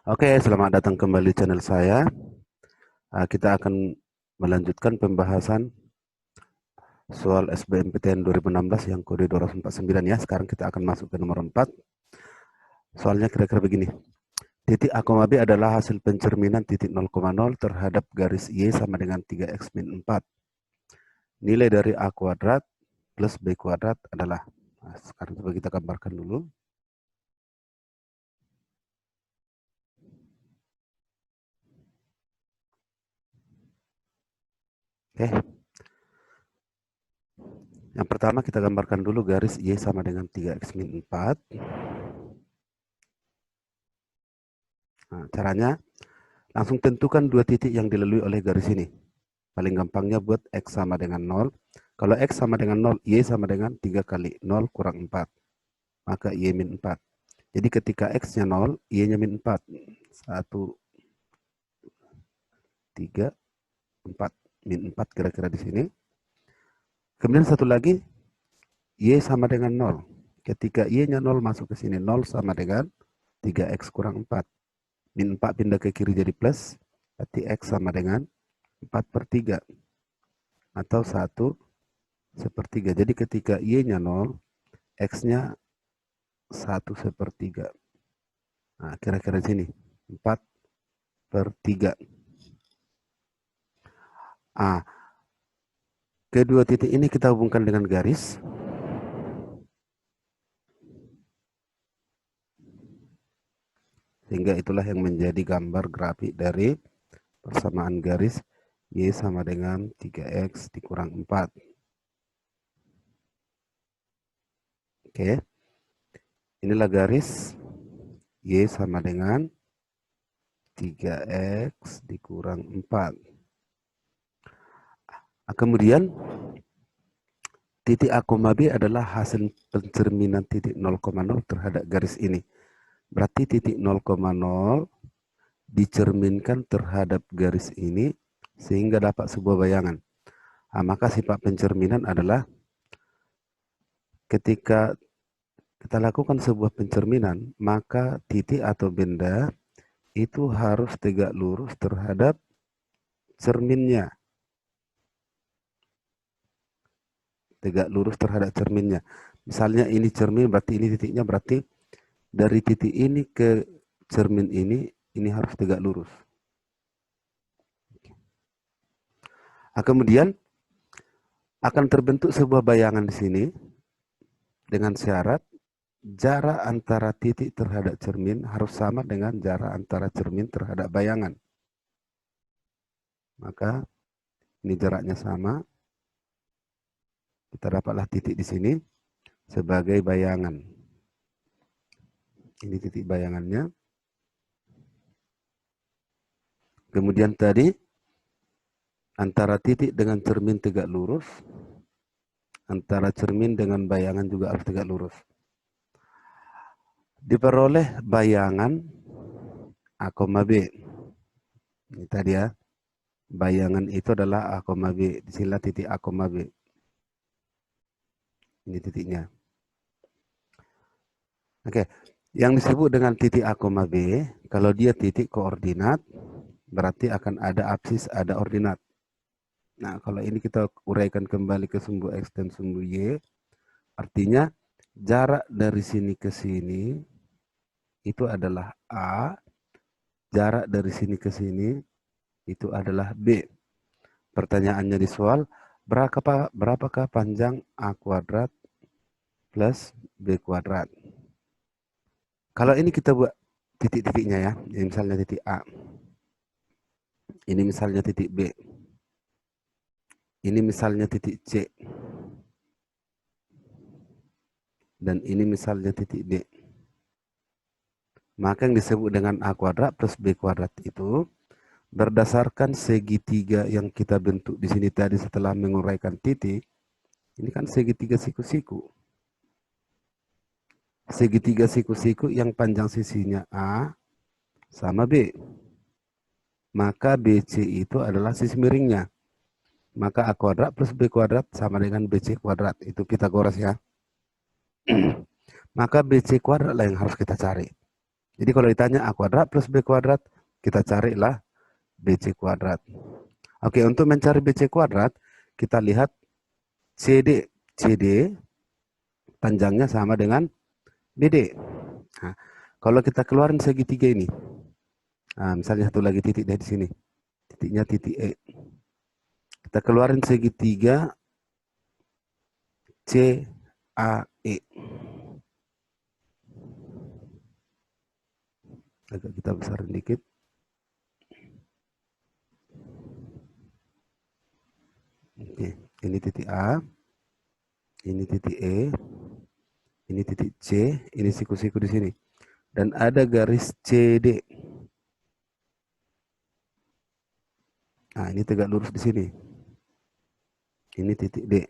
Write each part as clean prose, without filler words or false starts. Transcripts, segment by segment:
Oke, selamat datang kembali channel saya. Kita akan melanjutkan pembahasan soal SBMPTN 2016 yang kode 249 ya. Sekarang kita akan masuk ke nomor 4. Soalnya kira-kira begini. Titik A, B adalah hasil pencerminan titik 0,0 terhadap garis Y sama dengan 3X min 4. Nilai dari A kuadrat plus B kuadrat adalah, sekarang coba kita gambarkan dulu. Oke. Yang pertama kita gambarkan dulu garis Y sama dengan 3X min 4. Nah, caranya langsung tentukan dua titik yang dilalui oleh garis ini. Paling gampangnya buat X sama dengan 0. Kalau X sama dengan 0, Y sama dengan 3 kali 0 kurang 4. Maka Y min 4. Jadi ketika X-nya 0, Y-nya min 4. 1, 3, 4. Min 4 kira-kira di sini. Kemudian satu lagi, Y sama dengan 0. Ketika Y-nya 0 masuk ke sini, 0 sama dengan 3X kurang 4. Min 4 pindah ke kiri jadi plus, berarti X sama dengan 4 per 3. Atau 1 sepertiga. Jadi ketika Y-nya 0, X-nya 1 sepertiga. Nah, kira-kira sini. 4 per 3. Kedua titik ini kita hubungkan dengan garis. Sehingga itulah yang menjadi gambar grafik dari persamaan garis Y sama dengan 3X dikurang 4. Oke. Inilah garis Y sama dengan 3X dikurang 4. Kemudian titik A, B adalah hasil pencerminan titik 0,0 terhadap garis ini. Berarti titik 0,0 dicerminkan terhadap garis ini sehingga dapat sebuah bayangan. Maka sifat pencerminan adalah ketika kita lakukan sebuah pencerminan, maka titik atau benda itu harus tegak lurus terhadap cerminnya. Tegak lurus terhadap cerminnya. Misalnya ini cermin, berarti ini titiknya, berarti dari titik ini ke cermin ini harus tegak lurus. Kemudian akan terbentuk sebuah bayangan di sini dengan syarat jarak antara titik terhadap cermin harus sama dengan jarak antara cermin terhadap bayangan. Maka ini jaraknya sama. Kita dapatlah titik di sini sebagai bayangan. Ini titik bayangannya. Kemudian tadi antara titik dengan cermin tegak lurus, antara cermin dengan bayangan juga harus tegak lurus. Diperoleh bayangan A, B. Ini tadi ya. Bayangan itu adalah A, B. Di sini titik A, B. Ini titiknya. Oke. Yang disebut dengan titik A, B, kalau dia titik koordinat, berarti akan ada absis, ada ordinat. Nah, kalau ini kita uraikan kembali ke sumbu X dan sumbu Y, artinya jarak dari sini ke sini itu adalah A, jarak dari sini ke sini itu adalah B. Pertanyaannya di soal, berapakah panjang A kuadrat plus B kuadrat? Kalau ini kita buat titik-titiknya ya, ini misalnya titik A. Ini misalnya titik B. Ini misalnya titik C. Dan ini misalnya titik D. Maka yang disebut dengan A kuadrat plus B kuadrat itu berdasarkan segitiga yang kita bentuk di sini tadi setelah menguraikan titik. Ini kan segitiga siku-siku. Segitiga siku-siku yang panjang sisinya A sama B. Maka BC itu adalah sisi miringnya. Maka A kuadrat plus B kuadrat sama dengan BC kuadrat. Itu Pythagoras ya. Maka BC kuadrat lah yang harus kita cari. Jadi kalau ditanya A kuadrat plus B kuadrat, kita carilah BC kuadrat. Oke, untuk mencari BC kuadrat, kita lihat CD. CD panjangnya sama dengan BD. Nah, kalau kita keluarin segitiga ini, nah, misalnya satu lagi titik dari sini, titiknya titik E. Kita keluarin segitiga CAE. Agak kita besarin dikit. Oke, ini titik A, ini titik E, ini titik C, ini siku-siku di sini. Dan ada garis CD. Nah, ini tegak lurus di sini. Ini titik D.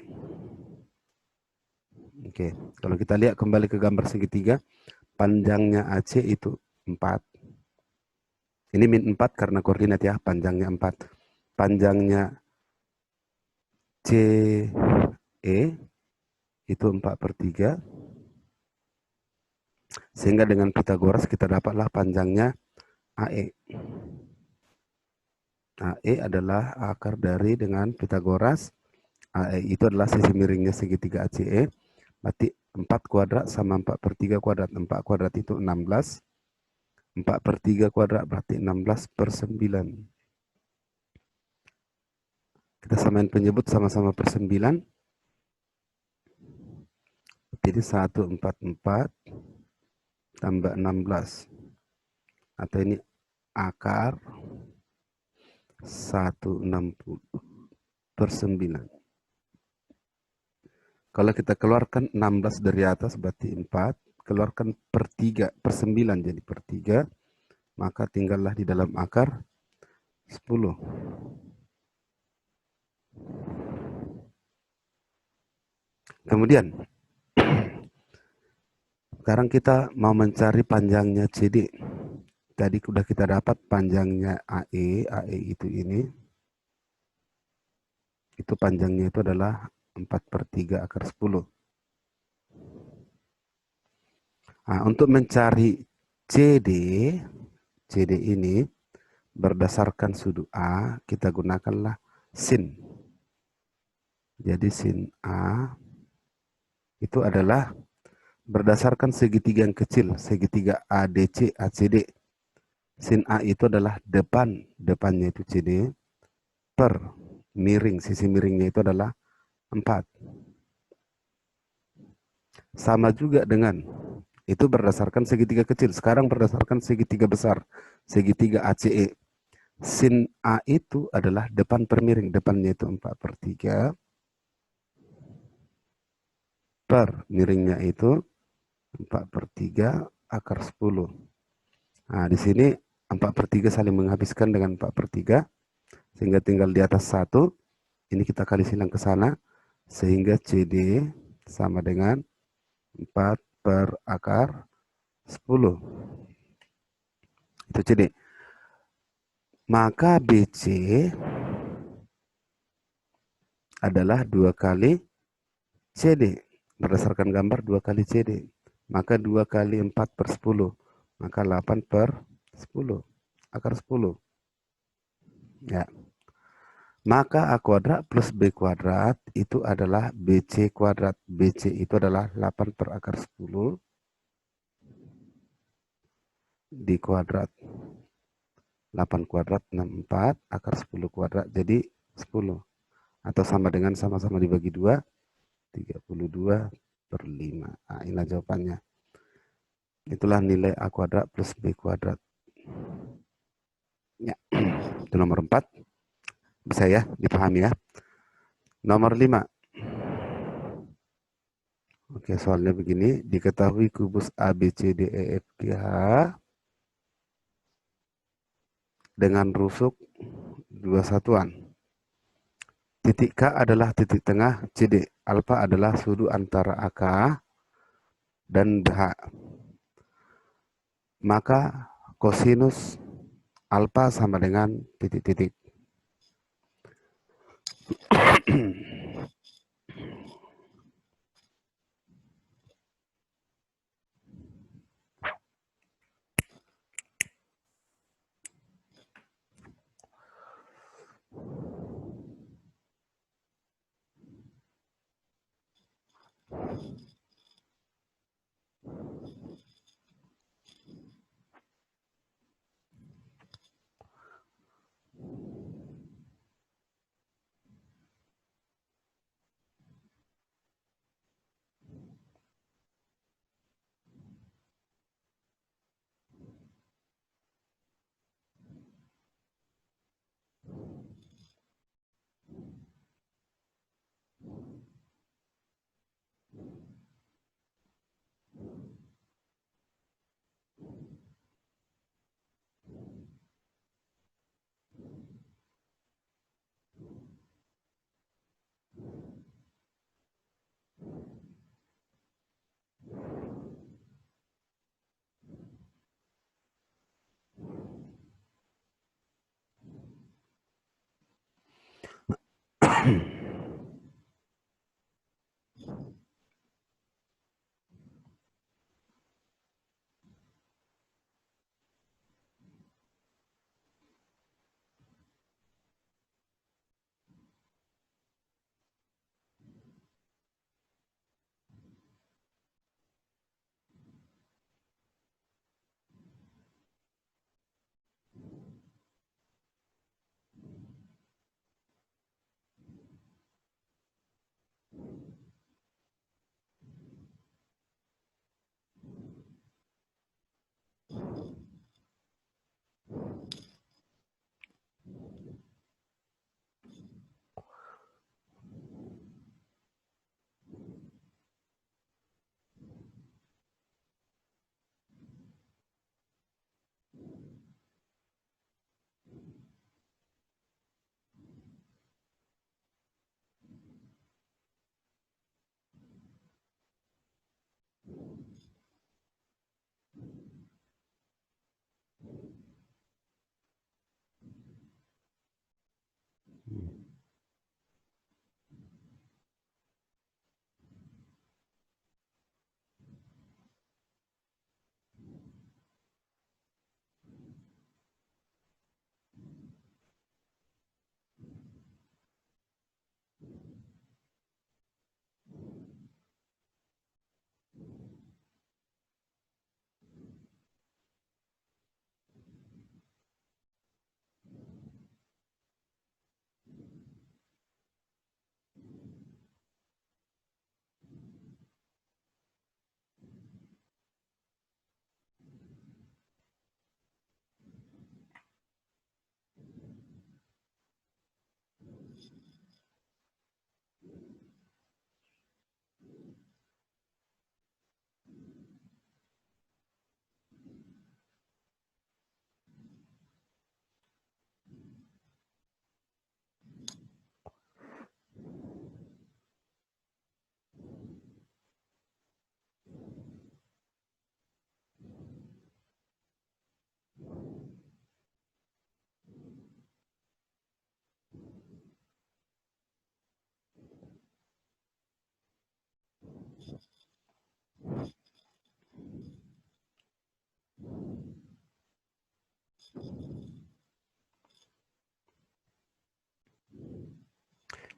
Oke, kalau kita lihat kembali ke gambar segitiga, panjangnya AC itu 4. Ini min 4 karena koordinat ya, panjangnya 4. Panjangnya CE itu 4/3. Sehingga dengan Pitagoras kita dapatlah panjangnya AE. AE adalah akar dari dengan Pitagoras. AE itu adalah sisi miringnya segitiga ACE. Berarti 4 kuadrat sama 4/3 kuadrat. 4 kuadrat itu 16. 4/3 kuadrat berarti 16/9. Kita samain penyebut sama-sama per 9. Jadi 144 tambah 16. Atau ini akar 160/9. Kalau kita keluarkan 16 dari atas berarti 4. Keluarkan per 3, per 9 jadi per 3. Maka tinggallah di dalam akar 10. Kemudian, sekarang kita mau mencari panjangnya CD. Tadi sudah kita dapat panjangnya AE. AE itu ini. Itu panjangnya itu adalah 4/3 akar 10. Nah, untuk mencari CD, CD ini berdasarkan sudut A, kita gunakanlah sin. Jadi sin A itu adalah berdasarkan segitiga yang kecil, segitiga ADC, ACD. Sin A itu adalah depannya itu CD, per miring, sisi miringnya itu adalah 4. Sama juga dengan, itu berdasarkan segitiga kecil. Sekarang berdasarkan segitiga besar, segitiga ACE. Sin A itu adalah depan per miring, depannya itu 4/3. Per miringnya itu 4/3 akar 10. Nah, di sini 4/3 saling menghabiskan dengan 4/3, sehingga tinggal di atas 1. Ini kita kali silang ke sana, sehingga CD sama dengan 4 per akar 10. Itu CD. Maka BC adalah 2 kali CD. Berdasarkan gambar 2 kali CD. Maka 2 kali 4/10. Maka 8/10. Akar 10. Ya. Maka A kuadrat plus B kuadrat itu adalah BC kuadrat. BC itu adalah 8 per akar 10 di kuadrat. 8 kuadrat 64, akar 10 kuadrat jadi 10. Atau sama dengan sama-sama dibagi 2, 32/5. Nah, inilah jawabannya. Itulah nilai A kuadrat plus B kuadrat. Ya, itu nomor 4. Bisa ya, dipahami ya. Nomor 5. Oke, soalnya begini. Diketahui kubus A, B, C, D, E, F, G, H dengan rusuk 2 satuan. Titik K adalah titik tengah CD. Alfa adalah sudut antara AK dan BH. Maka kosinus alfa sama dengan titik-titik.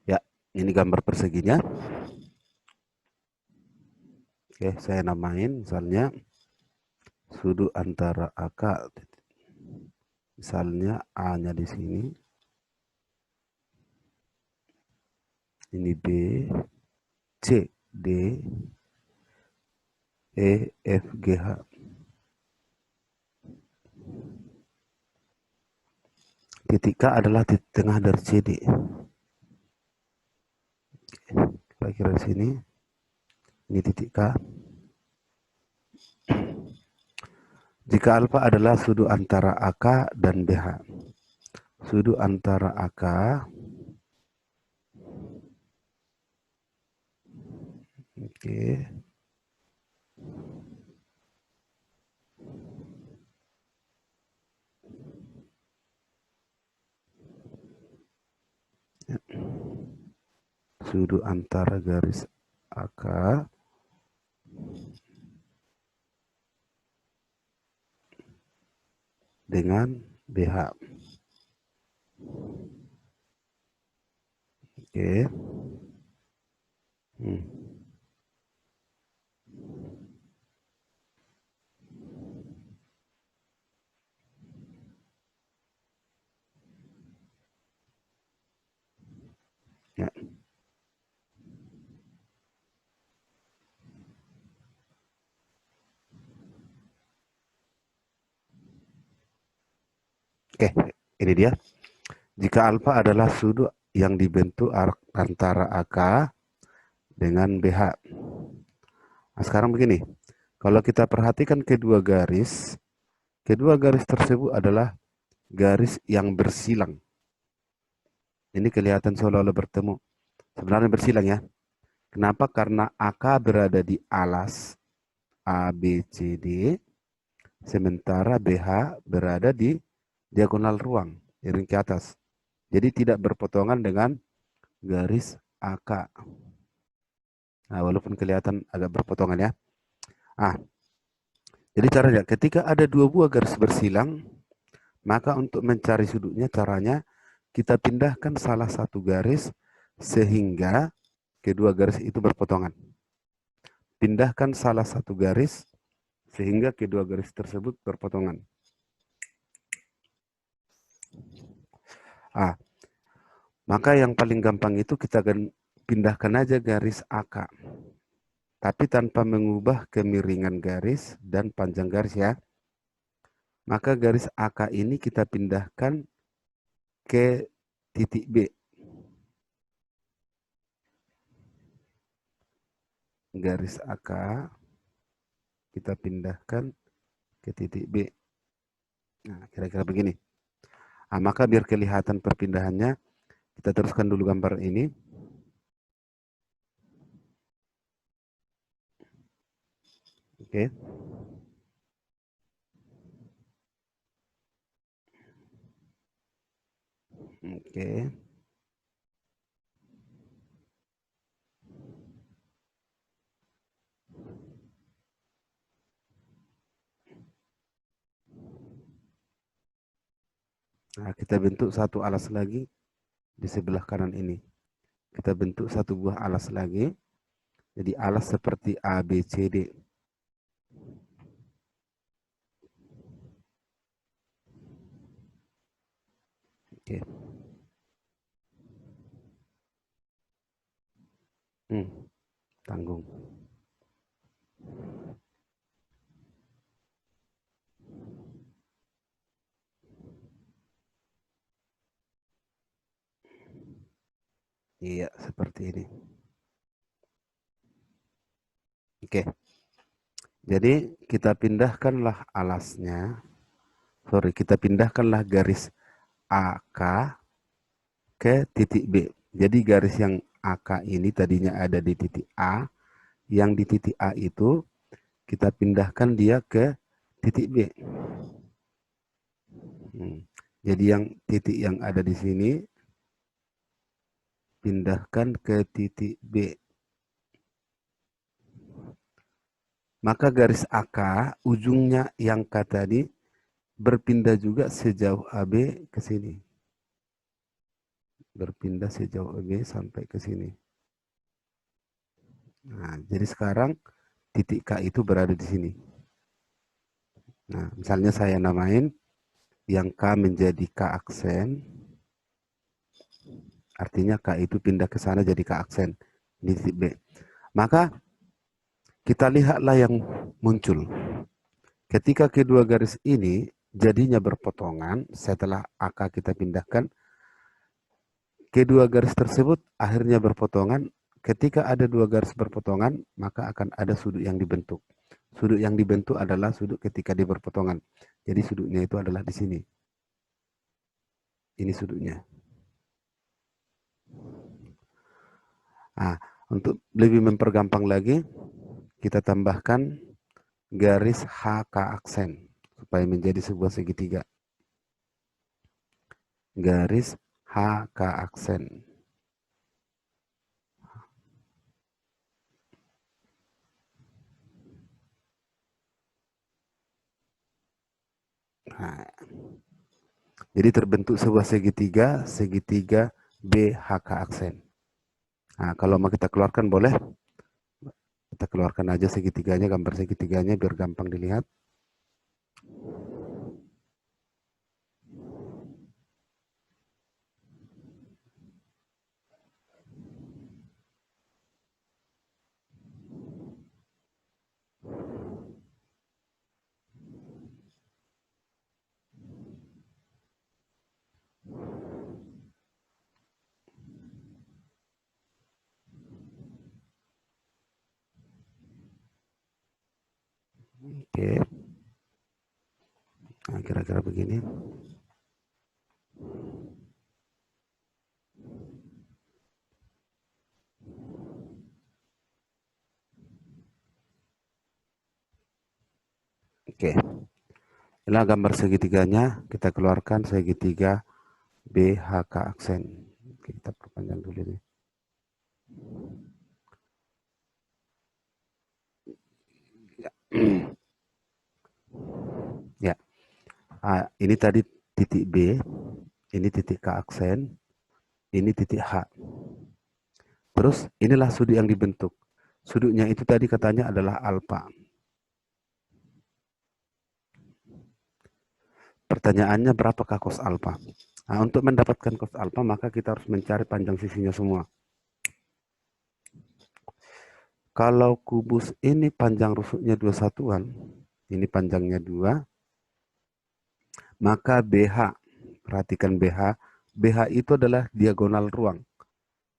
Ya, ini gambar perseginya. Oke, saya namain misalnya sudut antara AK, misalnya A-nya di sini, ini B, C, D, E, F, G, H. Titik K adalah titik tengah dari CD. Kira-kira di sini, ini titik K. Jika alfa adalah sudut antara AK dan BH. Sudut antara AK, oke. Sudut antara garis AK dengan BH. Oke. Ya. Oke, ini dia. Jika alfa adalah sudut yang dibentuk antara AK dengan BH. Nah, sekarang begini, kalau kita perhatikan kedua garis tersebut adalah garis yang bersilang. Ini kelihatan seolah-olah bertemu. Sebenarnya bersilang ya. Kenapa? Karena AK berada di alas A, B, C, D, sementara BH berada di diagonal ruang, miring ke atas. Jadi tidak berpotongan dengan garis AK. Nah, walaupun kelihatan agak berpotongan ya. Ah, jadi caranya ketika ada dua buah garis bersilang, maka untuk mencari sudutnya caranya kita pindahkan salah satu garis sehingga kedua garis itu berpotongan. Pindahkan salah satu garis sehingga kedua garis tersebut berpotongan. Ah, maka yang paling gampang itu kita akan pindahkan aja garis AK. Tapi tanpa mengubah kemiringan garis dan panjang garis ya. Maka garis AK ini kita pindahkan ke titik B. Garis AK kita pindahkan ke titik B. Nah, kira-kira begini. Nah, maka biar kelihatan perpindahannya, kita teruskan dulu gambar ini. Oke. Oke. Nah, kita bentuk satu alas lagi di sebelah kanan ini. Kita bentuk satu buah alas lagi. Jadi alas seperti A, B, C, D. Oke. Tanggung. Iya, seperti ini. Oke. Jadi kita pindahkanlah alasnya. Sorry, kita pindahkanlah garis AK ke titik B. Jadi garis yang AK ini tadinya ada di titik A, yang di titik A itu kita pindahkan dia ke titik B. Jadi yang titik yang ada di sini pindahkan ke titik B. Maka garis AK ujungnya yang K tadi berpindah juga sejauh AB ke sini. Berpindah sejauh AB sampai ke sini. Nah, jadi sekarang titik K itu berada di sini. Nah, misalnya saya namain yang K menjadi K aksen, artinya K itu pindah ke sana jadi K aksen di titik B. Maka kita lihatlah yang muncul. Ketika kedua garis ini jadinya berpotongan setelah AK kita pindahkan, kedua garis tersebut akhirnya berpotongan. Ketika ada dua garis berpotongan, maka akan ada sudut yang dibentuk. Sudut yang dibentuk adalah sudut ketika dia berpotongan. Jadi sudutnya itu adalah di sini. Ini sudutnya. Nah, untuk lebih mempergampang lagi, kita tambahkan garis HK aksen supaya menjadi sebuah segitiga. Garis HK aksen. Nah, jadi terbentuk sebuah segitiga, segitiga BHK aksen. Nah, kalau mau kita keluarkan boleh. Kita keluarkan aja segitiganya, gambar segitiganya biar gampang dilihat. Oke. Nah, kira-kira begini. Oke. Inilah gambar segitiganya, kita keluarkan segitiga BHK aksen. Oke, kita perpanjang dulu ini. Ya. Ya. Ini tadi titik B, ini titik K aksen, ini titik H. Terus inilah sudut yang dibentuk. Sudutnya itu tadi katanya adalah alfa. Pertanyaannya berapakah cos alfa? Nah, untuk mendapatkan cos alfa maka kita harus mencari panjang sisinya semua. Kalau kubus ini panjang rusuknya 2 satuan, ini panjangnya 2, maka BH, perhatikan BH, BH itu adalah diagonal ruang.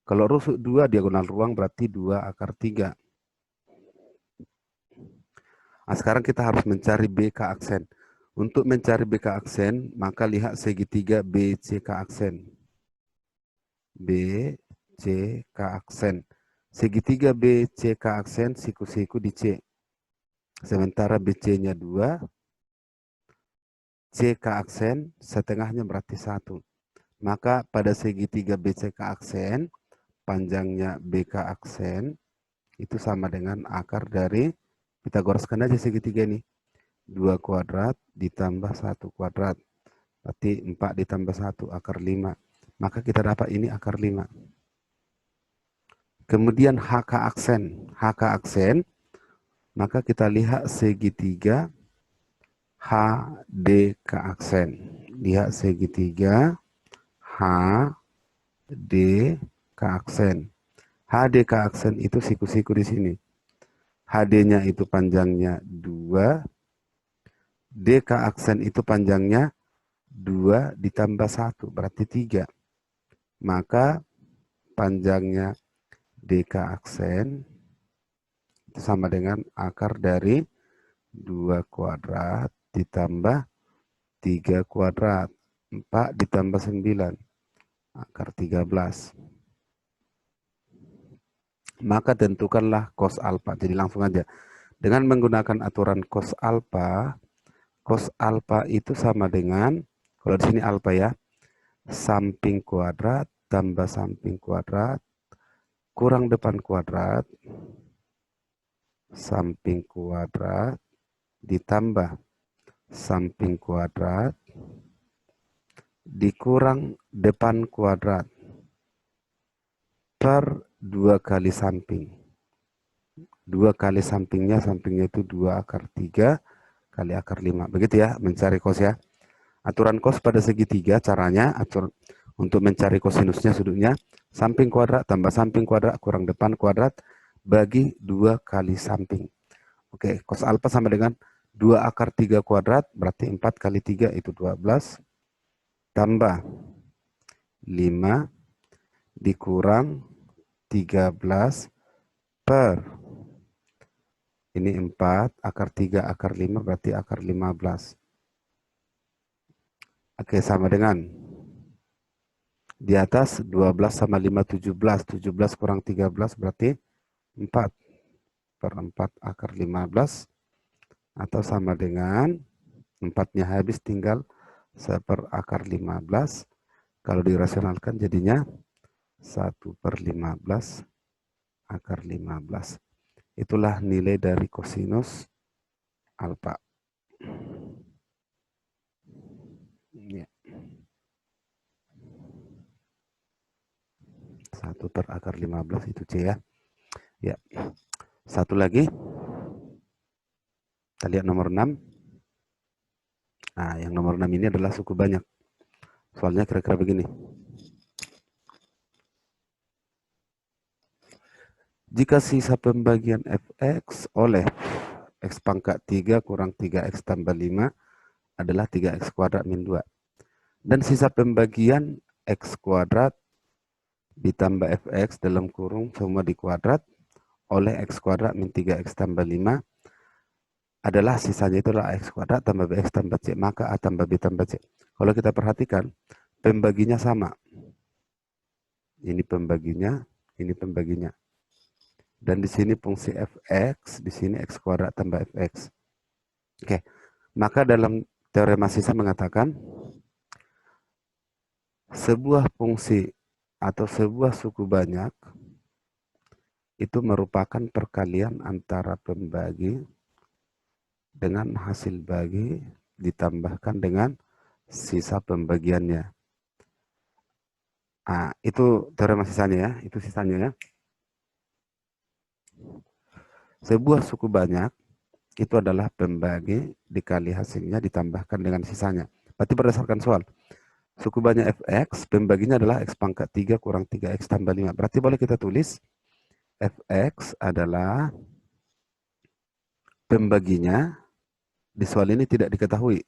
Kalau rusuk 2 diagonal ruang berarti 2 akar 3. Nah, sekarang kita harus mencari BK aksen. Untuk mencari BK aksen, maka lihat segitiga BCK aksen. BCK aksen. Segitiga BCK aksen, siku-siku di C. Sementara BC-nya 2, CK aksen, setengahnya berarti 1. Maka pada segitiga BCK aksen, panjangnya BK aksen, itu sama dengan akar dari, kita goreskan aja segitiga ini. 2 kuadrat ditambah 1 kuadrat. Berarti 4 ditambah 1, akar 5. Maka kita dapat ini akar 5. Kemudian HK aksen. HK aksen, maka kita lihat segitiga HDK aksen. Lihat segitiga HDK aksen. HDK aksen itu siku-siku di sini. HD-nya itu panjangnya 2. DK aksen itu panjangnya 2 ditambah 1, berarti 3. Maka panjangnya DK aksen itu sama dengan akar dari 2 kuadrat ditambah 3 kuadrat. 4 ditambah 9, akar 13. Maka tentukanlah cos alfa. Jadi langsung aja. Dengan menggunakan aturan cos alfa itu sama dengan, kalau di sini alfa ya, samping kuadrat tambah samping kuadrat kurang depan kuadrat, samping kuadrat ditambah samping kuadrat dikurang depan kuadrat per 2 kali samping. 2 kali sampingnya itu 2 akar 3 kali akar 5. Begitu ya, mencari cos ya. Aturan cos pada segitiga caranya untuk mencari kosinusnya sudutnya samping kuadrat tambah samping kuadrat kurang depan kuadrat bagi 2 kali samping. Oke, cos alfa sama dengan 2 akar 3 kuadrat berarti 4 kali 3 itu 12 tambah 5 dikurang 13 per ini 4 akar 3 akar 5 berarti akar 15. Oke, sama dengan di atas 12 sama 5, 17. 17 kurang 13 berarti 4 per 4 akar 15. Atau sama dengan 4-nya habis tinggal 1 per akar 15. Kalau dirasionalkan jadinya 1 per 15 akar 15. Itulah nilai dari kosinus alfa. Ya. 1 per akar 15 itu C ya. Ya. Satu lagi. Kita lihat nomor 6. Nah, yang nomor 6 ini adalah suku banyak. Soalnya kira-kira begini. Jika sisa pembagian fx oleh x pangkat 3 kurang 3x tambah 5 adalah 3x kuadrat min 2. Dan sisa pembagian x kuadrat ditambah fx dalam kurung semua di kuadrat oleh x kuadrat min 3x tambah 5 adalah sisanya itulah x kuadrat tambah bx tambah c, maka a tambah b tambah c. Kalau kita perhatikan, pembaginya sama. Ini pembaginya, ini pembaginya. Dan di sini fungsi fx, di sini x kuadrat tambah fx. Oke, maka dalam teorema sisa mengatakan sebuah fungsi atau sebuah suku banyak itu merupakan perkalian antara pembagi dengan hasil bagi ditambahkan dengan sisa pembagiannya. Nah, itu teorema sisanya ya, itu sisanya ya. Sebuah suku banyak itu adalah pembagi dikali hasilnya ditambahkan dengan sisanya. Berarti berdasarkan soal, suku banyak fx, pembaginya adalah x pangkat 3 kurang 3x tambah 5. Berarti boleh kita tulis fx adalah pembaginya di soal ini tidak diketahui.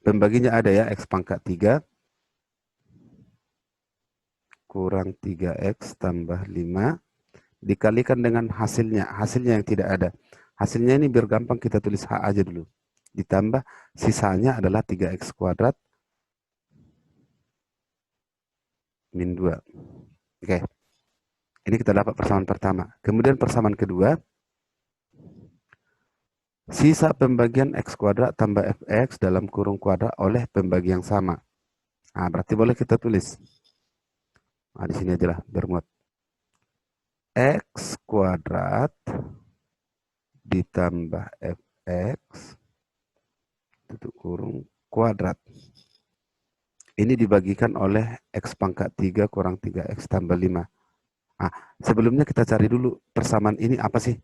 Pembaginya ada ya, x pangkat 3 kurang 3x tambah 5 dikalikan dengan hasilnya yang tidak ada. Hasilnya ini biar gampang kita tulis H aja dulu. Ditambah sisanya adalah 3x kuadrat min 2. Oke. Ini kita dapat persamaan pertama. Kemudian persamaan kedua, sisa pembagian x kuadrat tambah fx dalam kurung kuadrat oleh pembagi yang sama. Nah, berarti boleh kita tulis. Nah, di sini aja lah, bermuat. X kuadrat ditambah fx tutup kurung kuadrat. Ini dibagikan oleh x pangkat 3 kurang 3x tambah 5. Nah, sebelumnya kita cari dulu persamaan ini apa sih?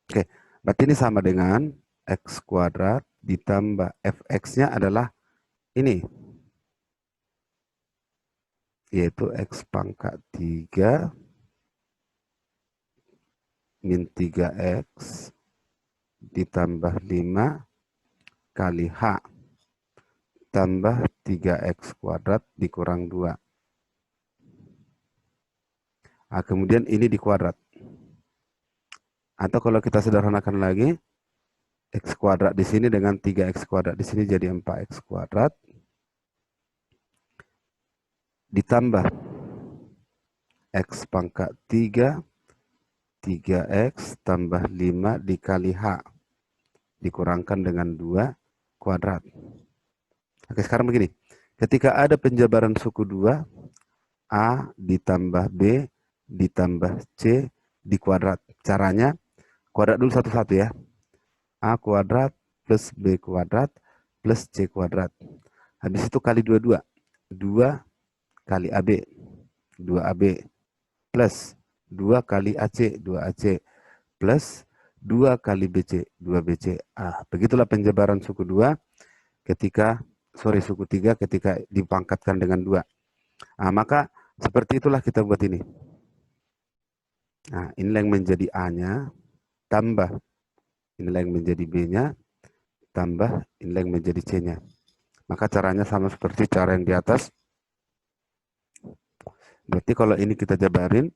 Oke, berarti ini sama dengan x kuadrat ditambah fx-nya adalah ini, yaitu x pangkat 3 min 3x ditambah 5 kali h tambah 3x kuadrat dikurang 2. Nah, kemudian ini dikuadrat. Atau kalau kita sederhanakan lagi, x kuadrat di sini dengan 3x kuadrat di sini jadi 4x kuadrat ditambah x pangkat 3 3x tambah 5 dikali h dikurangkan dengan 2 kuadrat. Oke, sekarang begini. Ketika ada penjabaran suku 2, A ditambah B ditambah C dikuadrat. Caranya, kuadrat dulu satu-satu ya. A kuadrat plus B kuadrat plus C kuadrat. Habis itu kali 2 kali AB. 2AB plus 2 kali AC. 2AC plus 2 kali BC. 2BC. Begitulah penjabaran suku 2 ketika, suku 3 ketika dipangkatkan dengan 2. Maka seperti itulah kita buat ini. Nah, inilah yang menjadi A-nya, tambah inilah yang menjadi B-nya, tambah inilah yang menjadi C-nya. Maka caranya sama seperti cara yang di atas. Berarti kalau ini kita jabarin,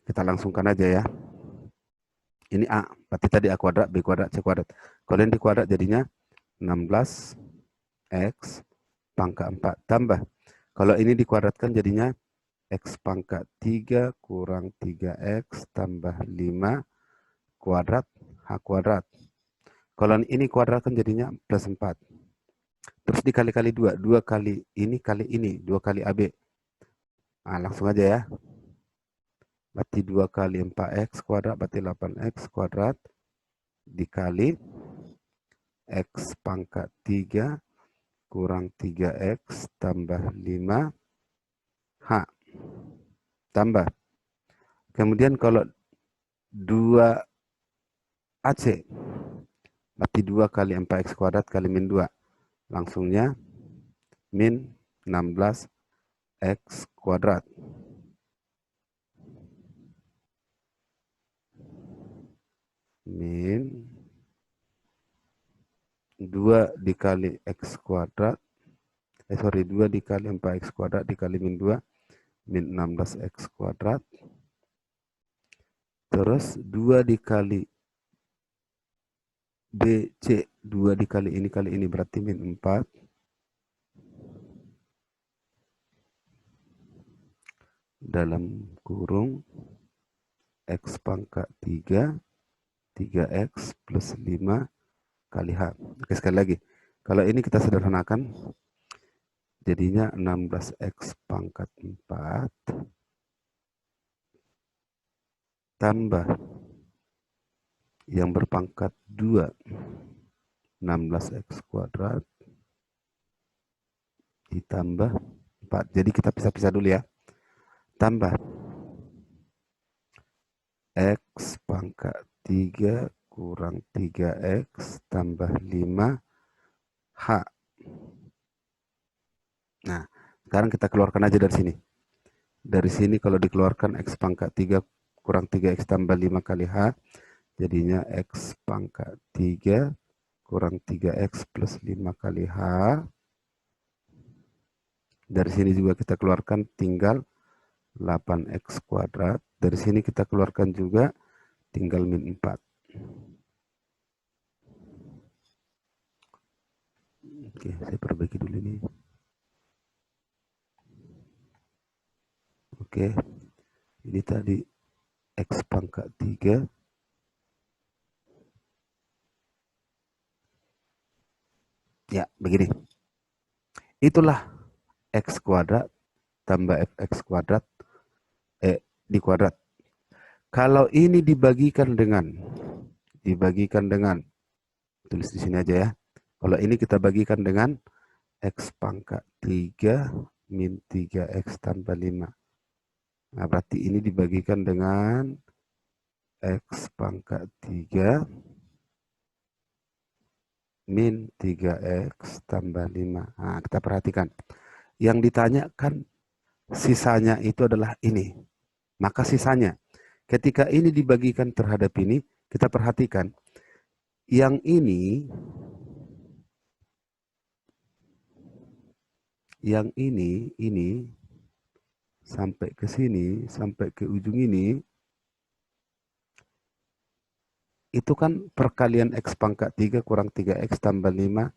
kita langsungkan aja ya. Ini A, berarti tadi A kuadrat, B kuadrat, C kuadrat. Kalau ini dikuadrat jadinya 16x pangkat 4 tambah. Kalau ini dikuadratkan jadinya x pangkat 3 kurang 3x tambah 5 kuadrat h kuadrat. Kalau ini kuadratkan jadinya plus 4. Terus dikali-kali 2. 2 kali ini, 2 kali AB. Langsung aja ya. Berarti 2 kali 4x kuadrat, berarti 8x kuadrat. Dikali x pangkat 3 kurang 3x tambah 5 h. Tambah. Kemudian kalau 2 AC, berarti 2 kali 4x kuadrat kali min 2. Langsungnya min 16x kuadrat. Min 2 dikali x kuadrat. 2 dikali 4x kuadrat dikali min 2. Min 16x kuadrat. Terus 2 dikali BC, 2 dikali ini kali ini berarti min 4. Dalam kurung x pangkat 3, 3x plus 5 kali H. Oke, sekali lagi. Kalau ini kita sederhanakan, Jadinya 16X pangkat 4 tambah yang berpangkat 2, 16X kuadrat ditambah 4. Jadi kita pisah-pisah dulu ya. Tambah X pangkat 3 kurang 3X tambah 5H. Nah, sekarang kita keluarkan aja dari sini. Dari sini kalau dikeluarkan X pangkat 3 kurang 3X tambah 5 kali H, jadinya X pangkat 3 kurang 3X plus 5 kali H. Dari sini juga kita keluarkan tinggal 8X kuadrat. Dari sini kita keluarkan juga tinggal min 4. Oke, saya perbaiki dulu ini. Oke, ini tadi X pangkat 3. Ya, begini. Itulah X kuadrat tambah Fx kuadrat di kuadrat. Kalau ini dibagikan dengan tulis di sini aja ya. Kalau ini kita bagikan dengan X pangkat 3 min 3X tambah 5. Nah, berarti ini dibagikan dengan X pangkat 3 min 3X tambah 5. Nah, kita perhatikan. Yang ditanyakan sisanya itu adalah ini. Maka sisanya, ketika ini dibagikan terhadap ini, kita perhatikan. Yang ini, sampai ke sini, sampai ke ujung ini, itu kan perkalian X pangkat 3 kurang 3X tambah 5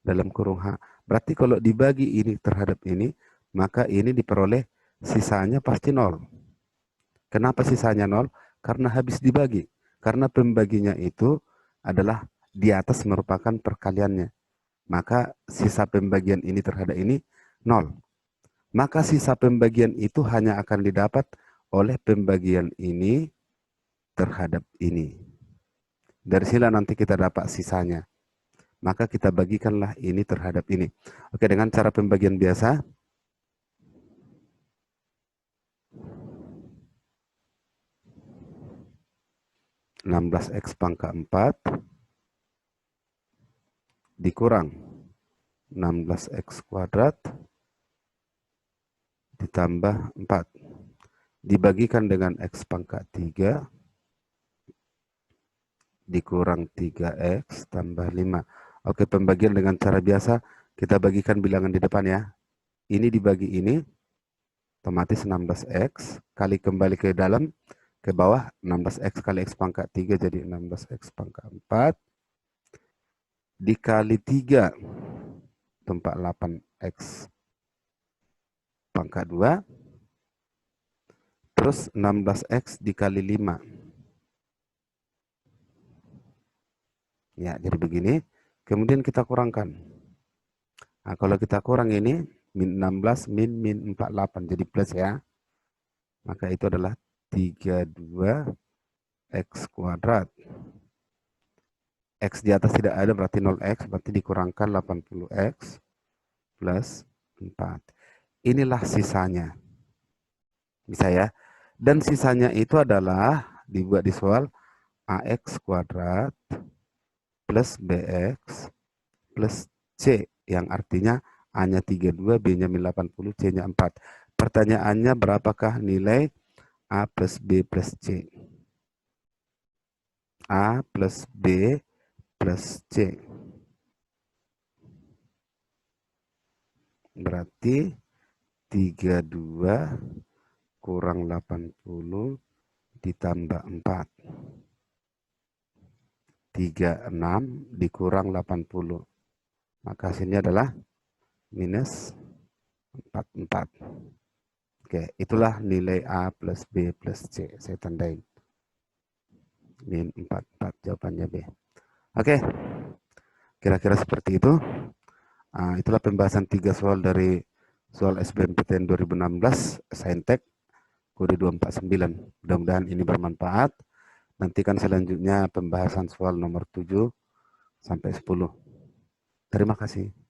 dalam kurung H. Berarti kalau dibagi ini terhadap ini, maka ini diperoleh sisanya pasti 0. Kenapa sisanya 0? Karena habis dibagi. Karena pembaginya itu adalah di atas merupakan perkaliannya. Maka sisa pembagian ini terhadap ini 0. Maka sisa pembagian itu hanya akan didapat oleh pembagian ini terhadap ini. Dari sini nanti kita dapat sisanya. Maka kita bagikanlah ini terhadap ini. Oke, dengan cara pembagian biasa. 16X pangkat 4 dikurang 16X kuadrat ditambah 4. Dibagikan dengan X pangkat 3 dikurang 3X tambah 5. Oke, pembagian dengan cara biasa. Kita bagikan bilangan di depan ya. Ini dibagi ini, otomatis 16X. Kali kembali ke dalam, ke bawah, 16X kali X pangkat 3 jadi 16X pangkat 4. Dikali 3, tempat 8X pangkat 2. Terus 16X dikali 5. Ya, jadi begini. Kemudian kita kurangkan. Nah, kalau kita kurang ini, min 16 min 48. Jadi plus ya. Maka itu adalah 32X kuadrat. X di atas tidak ada, berarti 0X. Berarti dikurangkan 80X plus 4. Inilah sisanya. Bisa ya. Dan sisanya itu adalah, dibuat di soal, AX kuadrat plus BX plus C, yang artinya A-nya 32, B-nya min 80, C-nya 4. Pertanyaannya berapakah nilai A plus B plus C? A plus B plus C. Berarti 32 kurang 80 ditambah 4. 36 dikurang 80. Maka hasilnya adalah minus 44. Oke, itulah nilai A plus B plus C. Saya tandain. Min 44, jawabannya B. Oke, kira-kira seperti itu. Itulah pembahasan 3 soal dari soal SBMPTN 2016, Saintek, kode 249. Mudah-mudahan ini bermanfaat. Nantikan selanjutnya pembahasan soal nomor 7 sampai 10. Terima kasih.